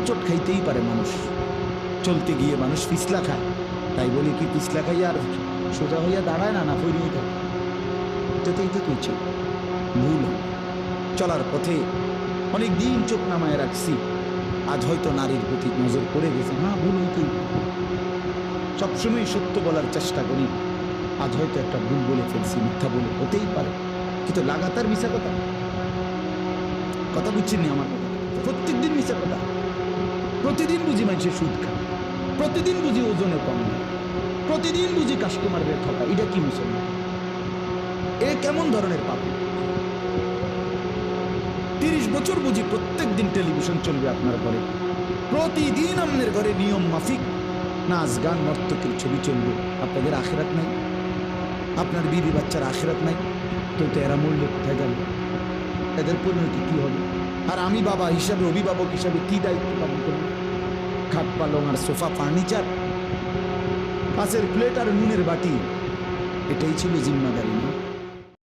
হোঁচট খাইতেই পারে মানুষ, চলতে গিয়ে মানুষ পিছলা খায়। তাই বলি কি পিছলা খাইয়া আর সোজা হইয়া দাঁড়ায় না, না ফইরিয়ে থাকে? এটাতেই তো তুইছে ভুল। চলার পথে অনেক দিন চোখ নামায় রাখছি, আজ হয়তো নারীর প্রতি নজর পড়ে গেছে। হ্যাঁ, ভুল হইতেই, সবসময় সত্য বলার চেষ্টা করি, আজ হয়তো একটা ভুল বলে ফেলছি, মিথ্যা বলে, হতেই পারে। কিন্তু লাগাতার মিশা কথা বুঝছেন আমার কথা? প্রত্যেক দিন মিশা কথা, প্রতিদিন বুঝি মানুষের সুদ খায়, প্রতিদিন বুঝি ওজনে কম নেয়, প্রতিদিন বুঝি কাস্টমারদের ঠকা। এটা কি মুসলমান? এ কেমন ধরনের পাপ? 30 বছর বুঝি প্রত্যেক দিন টেলিভিশন চলবে আপনার ঘরে, প্রতিদিন আপনার ঘরে নিয়ম মাফিক নাচ গান নর্তকের ছবি চলবে। আপনাদের আখিরাত নাই, আপনার বিবি বাচ্চার আখিরাত নাই, তো এরা মূল্য কোথায় যাবে? এদের পরিণতি কি হবে? আর আমি বাবা হিসাবে, অভিভাবক হিসাবে কি দায়িত্ব পালন করব? খাট পালং আর সোফা ফার্নিচার, কাঁচের প্লেট আর নুনের বাটি, এটাই ছিল জিম্মাদারি না?